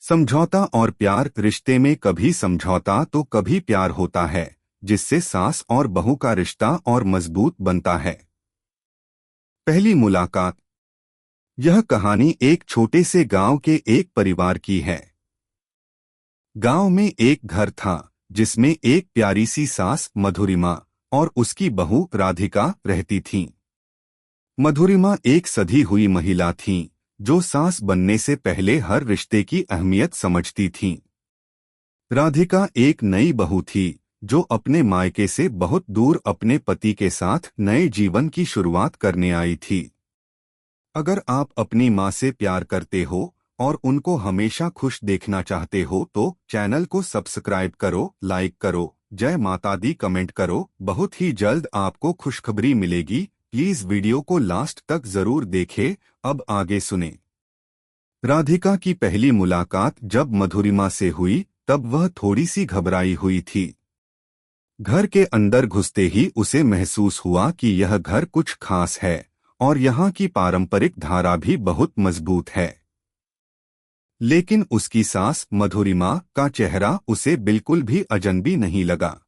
समझौता और प्यार। रिश्ते में कभी समझौता तो कभी प्यार होता है, जिससे सास और बहू का रिश्ता और मजबूत बनता है। पहली मुलाकात। यह कहानी एक छोटे से गांव के एक परिवार की है। गांव में एक घर था, जिसमें एक प्यारी सी सास मधुरिमा और उसकी बहू राधिका रहती थीं। मधुरिमा एक सधी हुई महिला थीं, जो सास बनने से पहले हर रिश्ते की अहमियत समझती थीं। राधिका एक नई बहू थी, जो अपने मायके से बहुत दूर अपने पति के साथ नए जीवन की शुरुआत करने आई थी। अगर आप अपनी माँ से प्यार करते हो और उनको हमेशा खुश देखना चाहते हो तो चैनल को सब्सक्राइब करो, लाइक करो, जय माता दी कमेंट करो। बहुत ही जल्द आपको खुशखबरी मिलेगी। प्लीज वीडियो को लास्ट तक जरूर देखें। अब आगे सुने। राधिका की पहली मुलाकात जब मधुरिमा से हुई, तब वह थोड़ी सी घबराई हुई थी। घर के अंदर घुसते ही उसे महसूस हुआ कि यह घर कुछ खास है और यहाँ की पारंपरिक धारा भी बहुत मजबूत है। लेकिन उसकी सास मधुरिमा का चेहरा उसे बिल्कुल भी अजनबी नहीं लगा।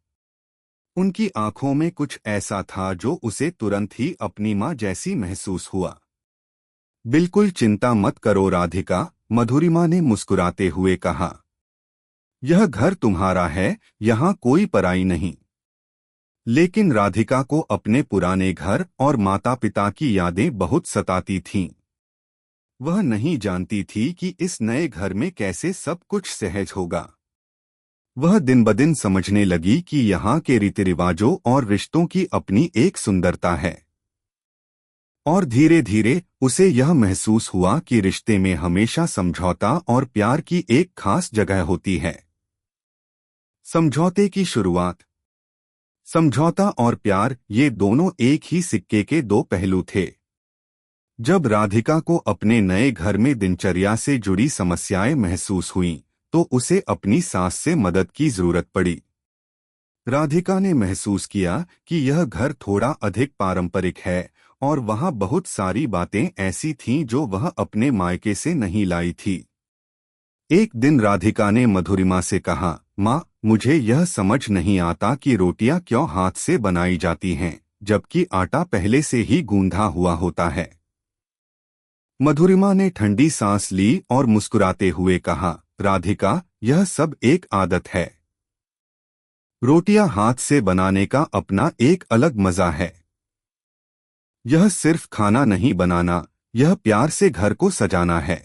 उनकी आंखों में कुछ ऐसा था जो उसे तुरंत ही अपनी माँ जैसी महसूस हुआ। बिल्कुल चिंता मत करो राधिका, मधुरिमा ने मुस्कुराते हुए कहा। यह घर तुम्हारा है, यहाँ कोई पराई नहीं। लेकिन राधिका को अपने पुराने घर और माता पिता की यादें बहुत सताती थीं। वह नहीं जानती थी कि इस नए घर में कैसे सब कुछ सहज होगा। वह दिन ब दिन समझने लगी कि यहाँ के रीति रिवाजों और रिश्तों की अपनी एक सुंदरता है। और धीरे धीरे उसे यह महसूस हुआ कि रिश्ते में हमेशा समझौता और प्यार की एक खास जगह होती है। समझौते की शुरुआत। समझौता और प्यार, ये दोनों एक ही सिक्के के दो पहलू थे। जब राधिका को अपने नए घर में दिनचर्या से जुड़ी समस्याएं महसूस हुईं, तो उसे अपनी सास से मदद की जरूरत पड़ी। राधिका ने महसूस किया कि यह घर थोड़ा अधिक पारंपरिक है और वहाँ बहुत सारी बातें ऐसी थीं जो वह अपने मायके से नहीं लाई थी। एक दिन राधिका ने मधुरिमा से कहा, माँ, मुझे यह समझ नहीं आता कि रोटियां क्यों हाथ से बनाई जाती हैं, जबकि आटा पहले से ही गूंधा हुआ होता है। मधुरिमा ने ठंडी सांस ली और मुस्कुराते हुए कहा, राधिका, यह सब एक आदत है। रोटियां हाथ से बनाने का अपना एक अलग मजा है। यह सिर्फ खाना नहीं बनाना, यह प्यार से घर को सजाना है।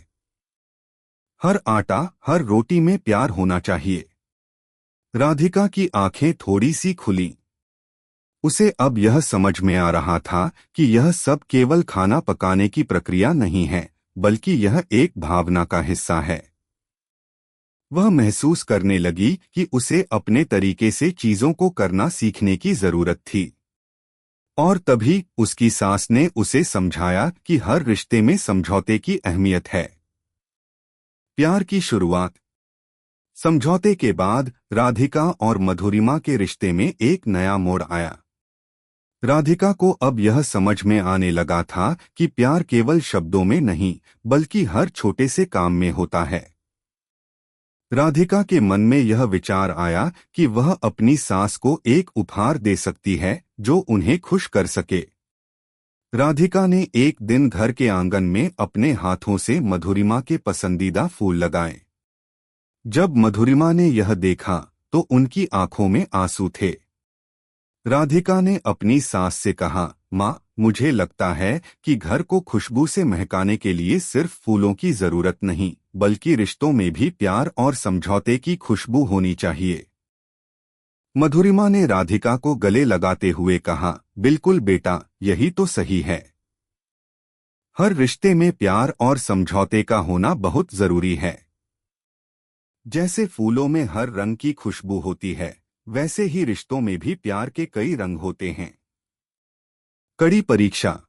हर आटा, हर रोटी में प्यार होना चाहिए। राधिका की आंखें थोड़ी सी खुलीं। उसे अब यह समझ में आ रहा था कि यह सब केवल खाना पकाने की प्रक्रिया नहीं है, बल्कि यह एक भावना का हिस्सा है। वह महसूस करने लगी कि उसे अपने तरीके से चीजों को करना सीखने की जरूरत थी। और तभी उसकी सास ने उसे समझाया कि हर रिश्ते में समझौते की अहमियत है। प्यार की शुरुआत। समझौते के बाद राधिका और मधुरिमा के रिश्ते में एक नया मोड़ आया। राधिका को अब यह समझ में आने लगा था कि प्यार केवल शब्दों में नहीं, बल्कि हर छोटे से काम में होता है। राधिका के मन में यह विचार आया कि वह अपनी सास को एक उपहार दे सकती है जो उन्हें खुश कर सके। राधिका ने एक दिन घर के आंगन में अपने हाथों से मधुरिमा के पसंदीदा फूल लगाए। जब मधुरिमा ने यह देखा तो उनकी आंखों में आंसू थे। राधिका ने अपनी सास से कहा, माँ, मुझे लगता है कि घर को खुशबू से महकाने के लिए सिर्फ फूलों की जरूरत नहीं, बल्कि रिश्तों में भी प्यार और समझौते की खुशबू होनी चाहिए। मधुरिमा ने राधिका को गले लगाते हुए कहा, बिल्कुल बेटा, यही तो सही है। हर रिश्ते में प्यार और समझौते का होना बहुत जरूरी है। जैसे फूलों में हर रंग की खुशबू होती है, वैसे ही रिश्तों में भी प्यार के कई रंग होते हैं। कड़ी परीक्षा।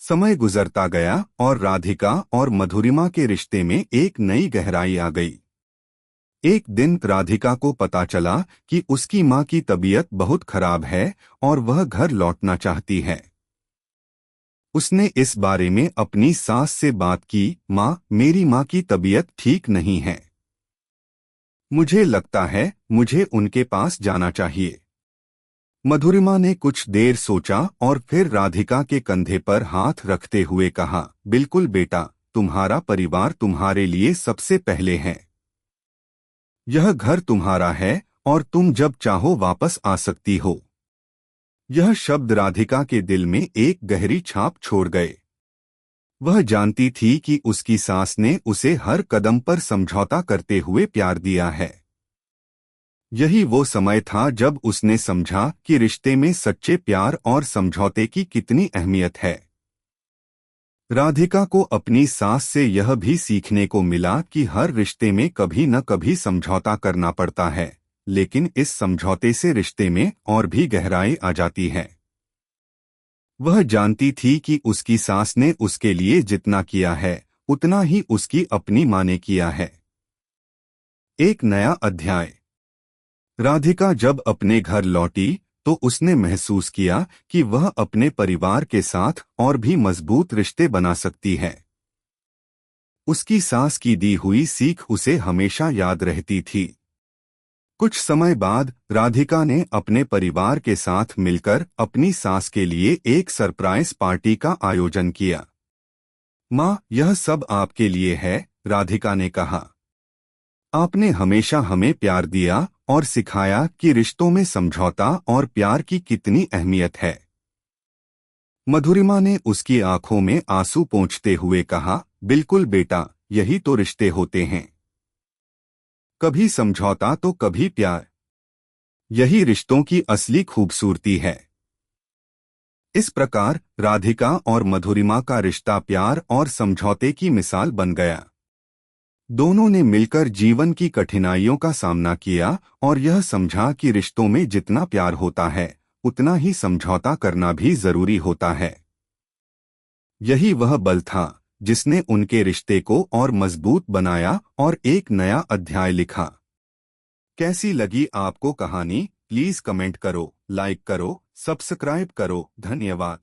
समय गुजरता गया और राधिका और मधुरिमा के रिश्ते में एक नई गहराई आ गई। एक दिन राधिका को पता चला कि उसकी माँ की तबीयत बहुत खराब है और वह घर लौटना चाहती है। उसने इस बारे में अपनी सास से बात की। माँ, मेरी माँ की तबीयत ठीक नहीं है। मुझे लगता है मुझे उनके पास जाना चाहिए। मधुरिमा ने कुछ देर सोचा और फिर राधिका के कंधे पर हाथ रखते हुए कहा, बिल्कुल बेटा, तुम्हारा परिवार तुम्हारे लिए सबसे पहले है। यह घर तुम्हारा है और तुम जब चाहो वापस आ सकती हो। यह शब्द राधिका के दिल में एक गहरी छाप छोड़ गए। वह जानती थी कि उसकी सास ने उसे हर कदम पर समझौता करते हुए प्यार दिया है। यही वो समय था जब उसने समझा कि रिश्ते में सच्चे प्यार और समझौते की कितनी अहमियत है। राधिका को अपनी सास से यह भी सीखने को मिला कि हर रिश्ते में कभी न कभी समझौता करना पड़ता है, लेकिन इस समझौते से रिश्ते में और भी गहराई आ जाती है। वह जानती थी कि उसकी सास ने उसके लिए जितना किया है, उतना ही उसकी अपनी माँ ने किया है। एक नया अध्याय। राधिका जब अपने घर लौटी तो उसने महसूस किया कि वह अपने परिवार के साथ और भी मजबूत रिश्ते बना सकती है। उसकी सास की दी हुई सीख उसे हमेशा याद रहती थी। कुछ समय बाद राधिका ने अपने परिवार के साथ मिलकर अपनी सास के लिए एक सरप्राइज पार्टी का आयोजन किया। माँ, यह सब आपके लिए है, राधिका ने कहा। आपने हमेशा हमें प्यार दिया और सिखाया कि रिश्तों में समझौता और प्यार की कितनी अहमियत है। मधुरिमा ने उसकी आंखों में आंसू पोंछते हुए कहा, बिल्कुल बेटा, यही तो रिश्ते होते हैं। कभी समझौता तो कभी प्यार। यही रिश्तों की असली खूबसूरती है। इस प्रकार राधिका और मधुरिमा का रिश्ता प्यार और समझौते की मिसाल बन गया। दोनों ने मिलकर जीवन की कठिनाइयों का सामना किया और यह समझा कि रिश्तों में जितना प्यार होता है, उतना ही समझौता करना भी जरूरी होता है। यही वह बल था जिसने उनके रिश्ते को और मजबूत बनाया और एक नया अध्याय लिखा। कैसी लगी आपको कहानी? प्लीज कमेंट करो, लाइक करो, सब्सक्राइब करो। धन्यवाद।